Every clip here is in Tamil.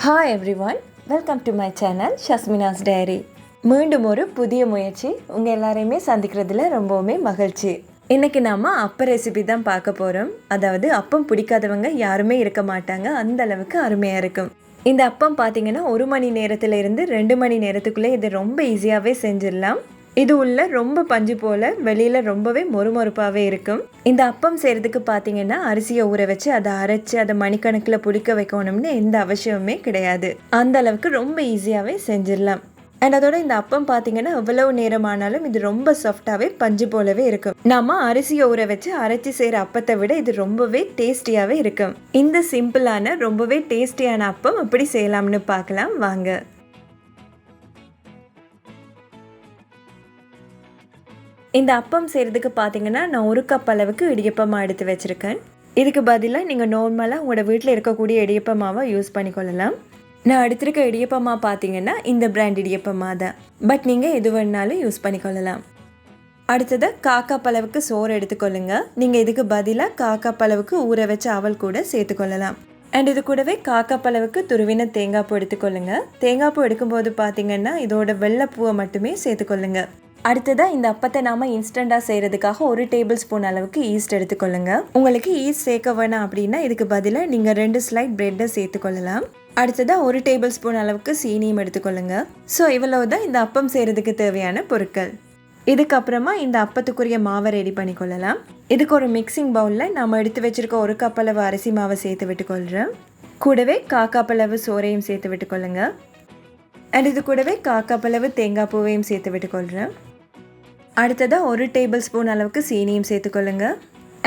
Hi everyone, welcome to my channel Shasmina's diary. மீண்டும் ஒரு புதிய முயற்சி உங்கள் எல்லாரையுமே சந்திக்கிறதுல ரொம்பவுமே மகிழ்ச்சி. இன்றைக்கி நாம் அப்ப ரெசிபி தான் பார்க்க போகிறோம். அதாவது அப்பம் பிடிக்காதவங்க யாருமே இருக்க மாட்டாங்க, அந்த அளவுக்கு அருமையாக இருக்கும். இந்த அப்பம் பார்த்திங்கன்னா 1 மணி நேரத்துலேருந்து 2 மணி நேரத்துக்குள்ளே இது ரொம்ப ஈஸியாகவே செஞ்சிடலாம். இது உள்ள ரொம்ப பஞ்சு போல், வெளியில் ரொம்பவே மொறுமொறுப்பாகவே இருக்கும். இந்த அப்பம் செய்கிறதுக்கு பார்த்தீங்கன்னா அரிசியை ஊற வச்சு அதை அரைச்சி அதை மணிக்கணக்கில் புளிக்க வைக்கணும்னு எந்த அவசியமுமே கிடையாது. அந்த அளவுக்கு ரொம்ப ஈஸியாகவே செஞ்சிடலாம். அண்ட் அதோட இந்த அப்பம் பார்த்தீங்கன்னா எவ்வளவு நேரம் ஆனாலும் இது ரொம்ப சாஃப்டாகவே பஞ்சு போலவே இருக்கும். நாம் அரிசியை ஊற வச்சு அரைச்சி செய்கிற அப்பத்தை விட இது ரொம்பவே டேஸ்டியாகவே இருக்கும். இந்த சிம்பிளான ரொம்பவே டேஸ்டியான அப்பம் எப்படி செய்யலாம்னு பார்க்கலாம் வாங்க. இந்த அப்பம் செய்கிறதுக்கு பார்த்தீங்கன்னா நான் 1 கப் அளவுக்கு இடியப்பமாக எடுத்து வச்சுருக்கேன். இதுக்கு பதிலாக நீங்கள் நார்மலாக உங்களோட வீட்டில் இருக்கக்கூடிய இடியப்பமாவை யூஸ் பண்ணிக்கொள்ளலாம். நான் எடுத்திருக்க இடியப்பமாக பார்த்தீங்கன்னா இந்த பிராண்ட் இடியப்பமாக தான், பட் நீங்கள் எது வேணாலும் யூஸ் பண்ணிக்கொள்ளலாம். அடுத்தது 1/4 கப் அளவுக்கு சோறு எடுத்துக்கொள்ளுங்க. நீங்கள் இதுக்கு பதிலாக 1/4 கப் அளவுக்கு ஊற வச்ச அவல் கூட சேர்த்துக்கொள்ளலாம். அண்ட் இது கூடவே 1/4 கப் அளவுக்கு துருவின தேங்காய் பூ எடுத்துக்கொள்ளுங்க. தேங்காய் பூ எடுக்கும்போது பார்த்தீங்கன்னா இதோட வெள்ளைப்பூவை மட்டுமே சேர்த்துக்கொள்ளுங்க. அடுத்ததாக இந்த அப்பத்தை நாம் இன்ஸ்டண்ட்டாக செய்கிறதுக்காக 1 டேபிள் ஸ்பூன் அளவுக்கு ஈஸ்ட் எடுத்துக்கொள்ளுங்க. உங்களுக்கு ஈஸ்ட் சேர்க்க வேணாம் அப்படின்னா இதுக்கு பதிலாக நீங்கள் 2 ஸ்லைட் பிரெட்டை சேர்த்துக்கொள்ளலாம். அடுத்ததாக 1 டேபிள் ஸ்பூன் அளவுக்கு சீனியும் எடுத்துக்கொள்ளுங்க. ஸோ இவ்வளவுதான் இந்த அப்பம் செய்கிறதுக்கு தேவையான பொருட்கள். இதுக்கப்புறமா இந்த அப்பத்துக்குரிய மாவை ரெடி பண்ணிக்கொள்ளலாம். இதுக்கு ஒரு மிக்சிங் பவுலில் நம்ம எடுத்து வச்சுருக்க 1 கப் அளவு அரிசி மாவை சேர்த்து விட்டுக்கொள்கிறேன். கூடவே 1/4 கப் அளவு சோறையும் சேர்த்து விட்டுக்கொள்ளுங்க. அண்ட் இது கூடவே 1/4 கப் அளவு தேங்காய் பூவையும் சேர்த்து விட்டுக்கொள்கிறேன். அடுத்ததாக 1 டேபிள் ஸ்பூன் அளவுக்கு சீனியும் சேர்த்துக்கொள்ளுங்க.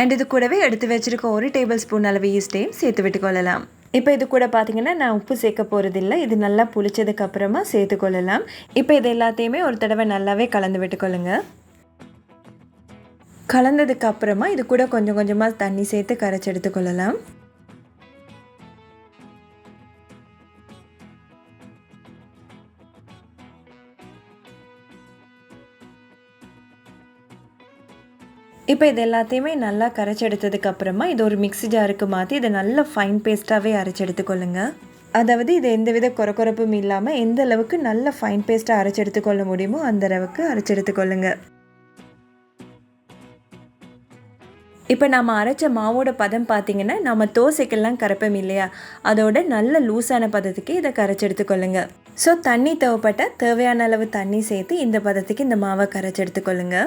அண்ட் இது கூடவே எடுத்து வச்சுருக்க 1 டேபிள் ஸ்பூன் அளவு ஈஸ்ட்டையும் சேர்த்து விட்டுக்கொள்ளலாம். இப்போ இது கூட பார்த்தீங்கன்னா நான் உப்பு சேர்க்க போகிறதில்ல, இது நல்லா புளிச்சதுக்கப்புறமா சேர்த்துக்கொள்ளலாம். இப்போ இது எல்லாத்தையுமே ஒரு தடவை நல்லாவே கலந்து விட்டுக்கொள்ளுங்க. கலந்ததுக்கு அப்புறமா இது கூட கொஞ்சம் கொஞ்சமாக தண்ணி சேர்த்து கரைச்சி எடுத்துக்கொள்ளலாம். இப்போ இது எல்லாத்தையுமே நல்லா கரைச்சி எடுத்ததுக்கு அப்புறமா இது ஒரு மிக்ஸி ஜாருக்கு மாற்றி இதை நல்ல ஃபைன் பேஸ்ட்டாகவே அரைச்சி எடுத்துக்கொள்ளுங்க. அதாவது இது எந்தவித கொரகொரப்பும் இல்லாமல் எந்த அளவுக்கு நல்ல ஃபைன் பேஸ்ட்டாக அரைச்சி எடுத்துக்கொள்ள முடியுமோ அந்த அளவுக்கு அரைச்சி எடுத்துக்கொள்ளுங்க. இப்போ நம்ம அரைச்ச மாவோட பதம் பார்த்திங்கன்னா நம்ம தோசைக்கெல்லாம் கரைப்போம் இல்லையா, அதோட நல்ல லூஸான பதத்துக்கு இதை கரைச்சி எடுத்துக்கொள்ளுங்க. ஸோ தண்ணி தேவைப்பட்டால் தேவையான அளவு தண்ணி சேர்த்து இந்த பதத்துக்கு இந்த மாவை கரைச்சி எடுத்துக்கொள்ளுங்க.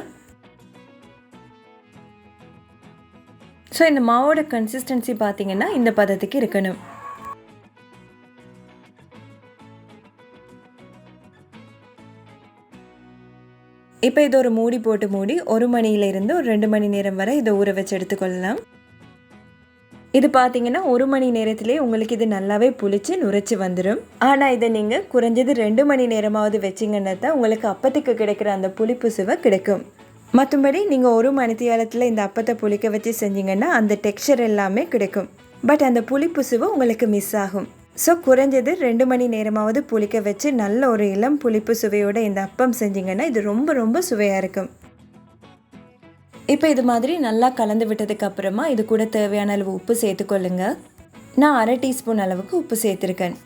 ஸோ இந்த மாவோட கன்சிஸ்டன்சி பார்த்தீங்கன்னா இந்த பதத்துக்கு இருக்கணும். இப்போ இது ஒரு மூடி போட்டு மூடி 1 மணியிலிருந்து ஒரு 2 மணி நேரம் வரை இதை ஊற வச்சு எடுத்துக்கொள்ளலாம். இது பார்த்தீங்கன்னா 1 மணி நேரத்திலே உங்களுக்கு இது நல்லாவே புளிச்சு நுரைச்சி வந்துடும். ஆனால் இதை நீங்கள் குறைஞ்சது 2 மணி நேரமாவது வச்சிங்கன்னா தான் உங்களுக்கு அப்பத்துக்கு கிடைக்கிற அந்த புளிப்பு சுவை கிடைக்கும். மற்றபடி நீங்கள் 1 மணித்தியாலத்தில் இந்த அப்பத்தை புளிக்க வச்சு செஞ்சிங்கன்னா அந்த டெக்ஸ்சர் எல்லாமே கிடைக்கும், பட் அந்த புளிப்பு சுவை உங்களுக்கு மிஸ் ஆகும். ஸோ குறைஞ்சது 2 மணி நேரமாவது புளிக்க வச்சு நல்ல ஒரு இளம் புளிப்பு சுவையோட இந்த அப்பம் செஞ்சிங்கன்னா இது ரொம்ப ரொம்ப சுவையாக இருக்கும். இப்போ இது மாதிரி நல்லா கலந்து விட்டதுக்கு அப்புறமா இது கூட தேவையான அளவு உப்பு சேர்த்துக்கொள்ளுங்க. நான் 1/2 டீஸ்பூன் அளவுக்கு உப்பு சேர்த்துருக்கேன்.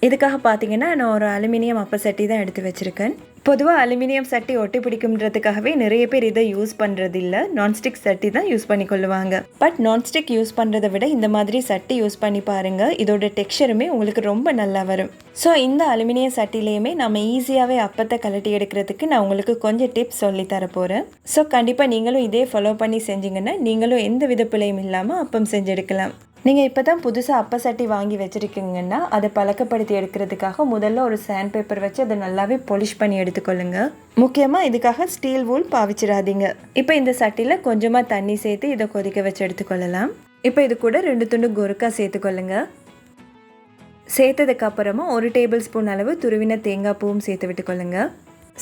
இதுக்காக பார்த்தீங்கன்னா நான் ஒரு அலுமினியம் அப்ப சட்டி தான் எடுத்து வச்சுருக்கேன். பொதுவாக அலுமினியம் சட்டி ஒட்டி பிடிக்கும்ன்றதுக்காகவே நிறைய பேர் இதை யூஸ் பண்ணுறதில்ல, நான்ஸ்டிக் சட்டி தான் யூஸ் பண்ணி கொள்ளுவாங்க. பட் நான்ஸ்டிக் யூஸ் பண்ணுறதை விட இந்த மாதிரி சட்டி யூஸ் பண்ணி பாருங்கள், இதோட டெக்ஸ்சருமே உங்களுக்கு ரொம்ப நல்லா வரும். ஸோ இந்த அலுமினியம் சட்டிலையுமே நம்ம ஈஸியாகவே அப்பத்தை கலட்டி எடுக்கிறதுக்கு நான் உங்களுக்கு கொஞ்சம் டிப்ஸ் சொல்லி தர போகிறேன். ஸோ கண்டிப்பாக நீங்களும் இதே ஃபாலோ பண்ணி செஞ்சிங்கன்னா நீங்களும் எந்த வித பிழையும் இல்லாமல் அப்பம் செஞ்சு எடுக்கலாம். நீங்கள் இப்போ தான் புதுசாக அப்ப சட்டி வாங்கி வச்சுருக்கீங்கன்னா அதை பழக்கப்படுத்தி எடுக்கிறதுக்காக முதல்ல ஒரு சாண்ட் பேப்பர் வச்சு அதை நல்லாவே பாலிஷ் பண்ணி எடுத்துக்கொள்ளுங்க. முக்கியமாக இதுக்காக ஸ்டீல் வூல் பாவிச்சிடாதீங்க. இப்போ இந்த சட்டியில் கொஞ்சமாக தண்ணி சேர்த்து இதை கொதிக்க வச்சு எடுத்துக்கொள்ளலாம். இப்போ இது கூட 2 துண்டு கொருக்கா சேர்த்துக்கொள்ளுங்க. சேர்த்ததுக்கப்புறமா 1 டேபிள் ஸ்பூன் அளவு துருவின தேங்காய் பூவும் சேர்த்து விட்டுக்கொள்ளுங்க.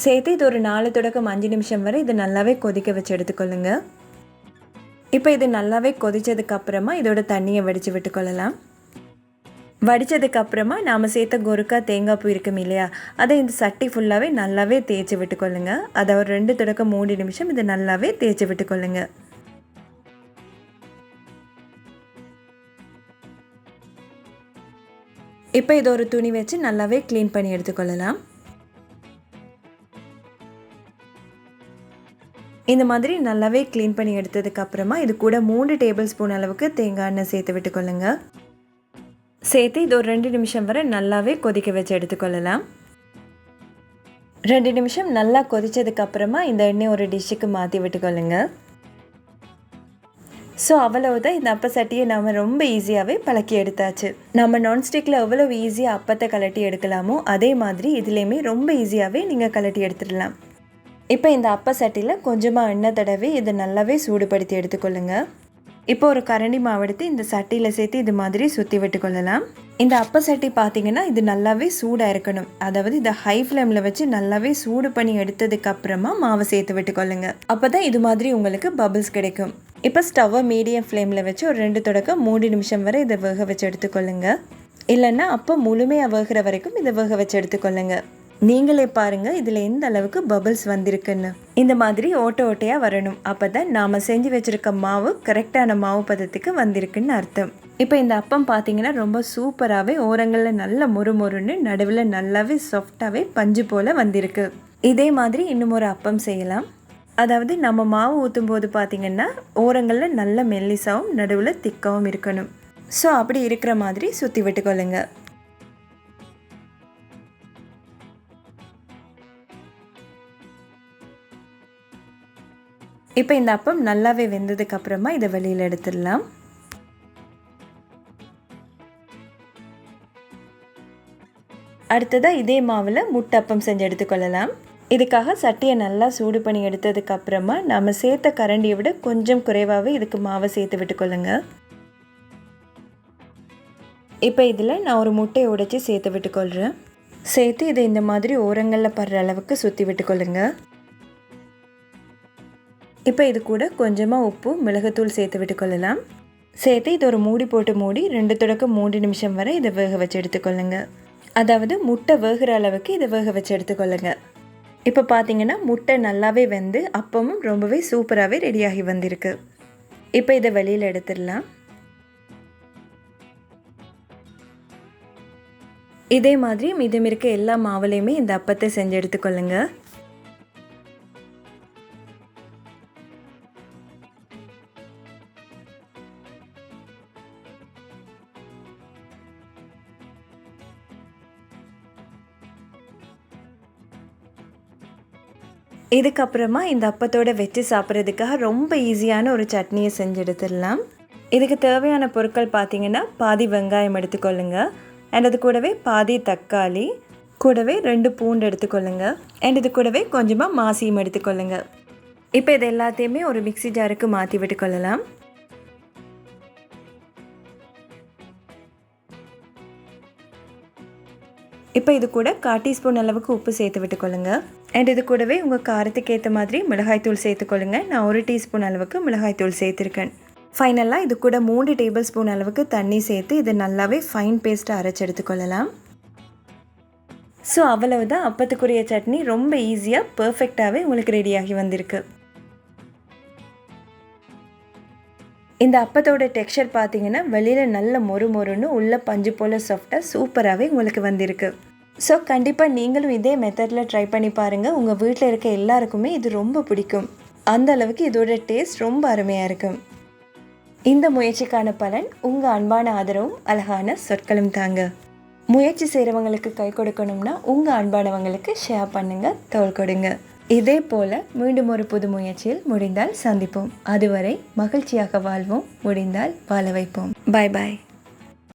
சேர்த்து இது ஒரு 4 தொடக்கம் 5 நிமிஷம் வரை இதை நல்லாவே கொதிக்க வச்சு எடுத்துக்கொள்ளுங்க. இப்போ இது நல்லாவே கொதிச்சதுக்கு அப்புறமா இதோட தண்ணியை வடித்து விட்டுக்கொள்ளலாம். வடித்ததுக்கப்புறமா நாம் சேர்த்த கொருக்கா தேங்காய் பூ இருக்கும் இல்லையா, அதை இந்த சட்டி ஃபுல்லாகவே நல்லாவே தேய்ச்சி விட்டுக்கொள்ளுங்க. அதை ஒரு 2 தொடக்கம் 3 நிமிஷம் இதை நல்லாவே தேய்ச்சி விட்டுக்கொள்ளுங்க. இப்போ இதை ஒரு துணி வச்சு நல்லாவே க்ளீன் பண்ணி எடுத்துக்கொள்ளலாம். இந்த மாதிரி நல்லாவே க்ளீன் பண்ணி எடுத்ததுக்கப்புறமா இது கூட 3 டேபிள் ஸ்பூன் அளவுக்கு தேங்காய் எண்ணெய் சேர்த்து விட்டுக்கொள்ளுங்க. சேர்த்து இது ஒரு 2 நிமிஷம் வரை நல்லாவே கொதிக்க வச்சு எடுத்துக்கொள்ளலாம். 2 நிமிஷம் நல்லா கொதித்ததுக்கப்புறமா இந்த எண்ணெய் ஒரு டிஷ்ஷுக்கு மாற்றி விட்டுக்கொள்ளுங்க. ஸோ அவ்வளவுதான், இந்த அப்ப சட்டியை நாம் ரொம்ப ஈஸியாகவே பழக்கி எடுத்தாச்சு. நம்ம நான்ஸ்டிக்கில் எவ்வளோ ஈஸியாக அப்பத்தை கலட்டி எடுக்கலாமோ அதே மாதிரி இதுலேயுமே ரொம்ப ஈஸியாகவே நீங்கள் கலட்டி எடுத்துடலாம். இப்போ இந்த அப்ப சட்டியில் கொஞ்சமாக எண்ணெய் தடவி இதை நல்லாவே சூடுபடுத்தி எடுத்துக்கொள்ளுங்க. இப்போ ஒரு கரண்டி மாவு எடுத்து இந்த சட்டியில் சேர்த்து இது மாதிரி சுற்றி விட்டுக்கொள்ளலாம். இந்த அப்ப சட்டி பார்த்தீங்கன்னா இது நல்லாவே சூடாக இருக்கணும். அதாவது இதை ஹை ஃப்ளேமில் வச்சு நல்லாவே சூடு பண்ணி எடுத்ததுக்கப்புறமா மாவை சேர்த்து விட்டுக்கொள்ளுங்க. அப்போ தான் இது மாதிரி உங்களுக்கு பபிள்ஸ் கிடைக்கும். இப்போ ஸ்டவ்வை மீடியம் ஃப்ளேமில் வச்சு ஒரு 2 தொடக்கம் 3 நிமிஷம் வரை இதை வேக வச்சு எடுத்துக்கொள்ளுங்க. இல்லைன்னா அப்போ முழுமையாக வேகிற வரைக்கும் இதை வேக வச்சு எடுத்துக்கொள்ளுங்க. நீங்களே பாருங்கள் இதில் எந்த அளவுக்கு பபிள்ஸ் வந்திருக்குன்னு. இந்த மாதிரி ஓட்டை ஓட்டையாக வரணும். அப்போ தான் நாம் செஞ்சு வச்சுருக்க மாவு கரெக்டான மாவு பதத்துக்கு வந்திருக்குன்னு அர்த்தம். இப்போ இந்த அப்பம் பார்த்தீங்கன்னா ரொம்ப சூப்பராகவே ஓரங்களில் நல்ல மொறுமொறுன்னு நடுவில் நல்லாவே சாஃப்டாகவே பஞ்சு போல் வந்திருக்கு. இதே மாதிரி இன்னும் ஒரு அப்பம் செய்யலாம். அதாவது நம்ம மாவு ஊற்றும் போது பார்த்திங்கன்னா ஓரங்களில் நல்ல மெல்லிசாவும் நடுவில் திக்காவும் இருக்கணும். ஸோ அப்படி இருக்கிற மாதிரி சுற்றி விட்டுக்கொள்ளுங்க. இப்போ இந்த அப்பம் நல்லாவே வெந்ததுக்கப்புறமா இதை வெளியில் எடுத்துடலாம். அடுத்ததாக இதே மாவில் முட்டை அப்பம் செஞ்சு எடுத்துக்கொள்ளலாம். இதுக்காக சட்டியை நல்லா சூடு பண்ணி எடுத்ததுக்கப்புறமா நம்ம சேர்த்த கரண்டியை விட கொஞ்சம் குறைவாகவே இதுக்கு மாவை சேர்த்து விட்டுக்கொள்ளுங்க. இப்போ இதில் நான் ஒரு முட்டையை உடைச்சி சேர்த்து விட்டுக்கொள்கிறேன். சேர்த்து இதை இந்த மாதிரி ஓரங்களில் படுற அளவுக்கு சுற்றி விட்டுக்கொள்ளுங்க. இப்போ இது கூட கொஞ்சமாக உப்பு மிளகுத்தூள் சேர்த்து விட்டுக்கொள்ளலாம். சேர்த்து இது ஒரு மூடி போட்டு மூடி 2 தொடக்கம் 3 நிமிஷம் வரை இதை வேக வச்சு எடுத்துக்கொள்ளுங்க. அதாவது முட்டை வேகிற அளவுக்கு இதை வேக வச்சு எடுத்துக்கொள்ளுங்க. இப்போ பார்த்தீங்கன்னா முட்டை நல்லாவே வெந்து அப்பமும் ரொம்பவே சூப்பராகவே ரெடியாகி வந்திருக்கு. இப்போ இதை வெளியில் எடுத்துடலாம். இதே மாதிரி மீதம் இருக்க எல்லா மாவுலையுமே இந்த அப்பத்தை செஞ்சு எடுத்துக்கொள்ளுங்க. இதுக்கப்புறமா இந்த அப்பத்தோடு வச்சு சாப்பிட்றதுக்காக ரொம்ப ஈஸியான ஒரு சட்னியை செஞ்சு எடுத்துடலாம். இதுக்கு தேவையான பொருட்கள் பார்த்திங்கன்னா பாதி வெங்காயம் எடுத்துக்கொள்ளுங்க. அண்ட் அது கூடவே பாதி தக்காளி, கூடவே 2 பூண்டு எடுத்துக்கொள்ளுங்க. அண்ட் இது கூடவே கொஞ்சமாக மாசியும் எடுத்துக்கொள்ளுங்க. இப்போ இது எல்லாத்தையுமே ஒரு மிக்ஸி ஜாருக்கு மாற்றி விட்டுக்கொள்ளலாம். இப்போ இது கூட 1/4 டீஸ்பூன் அளவுக்கு உப்பு சேர்த்து விட்டுக்கொள்ளுங்க. அண்ட் இது கூடவே உங்கள் காரத்துக்கு ஏற்ற மாதிரி மிளகாய்த்தூள் சேர்த்துக்கொள்ளுங்க. நான் 1 டீஸ்பூன் அளவுக்கு மிளகாய்த்தூள் சேர்த்துருக்கேன். ஃபைனலாக இது கூட 3 டேபிள் ஸ்பூன் அளவுக்கு தண்ணி சேர்த்து இதை நல்லாவே ஃபைன் பேஸ்ட்டாக அரைச்சி எடுத்துக்கொள்ளலாம். ஸோ அவ்வளவுதான், அப்பத்துக்குரிய சட்னி ரொம்ப ஈஸியாக பர்ஃபெக்டாகவே உங்களுக்கு ரெடியாகி வந்திருக்கு. இந்த அப்பத்தோட டெக்ஸ்சர் பார்த்தீங்கன்னா வெளியில் நல்ல மொறுன்னு உள்ள பஞ்சு போல் சாஃப்டாக சூப்பராகவே உங்களுக்கு வந்திருக்கு. ஸோ கண்டிப்பாக நீங்களும் இதே மெத்தடில் ட்ரை பண்ணி பாருங்கள். உங்கள் வீட்டில் இருக்க எல்லாருக்குமே இது ரொம்ப பிடிக்கும். அந்த அளவுக்கு இதோட டேஸ்ட் ரொம்ப அருமையாக இருக்கும். இந்த முயற்சிக்கான பலன் உங்கள் அன்பான ஆதரவும் அழகான சொற்களும் தாங்க. முயற்சி செய்கிறவங்களுக்கு கை கொடுக்கணும்னா உங்கள் அன்பானவங்களுக்கு ஷேர் பண்ணுங்கள், தோள் கொடுங்க. இதே போல் மீண்டும் ஒரு புது முயற்சியில் முடிந்தால் சந்திப்போம். அதுவரை மகிழ்ச்சியாக வாழ்வோம், முடிந்தால் வாழ வைப்போம். பாய் பாய்.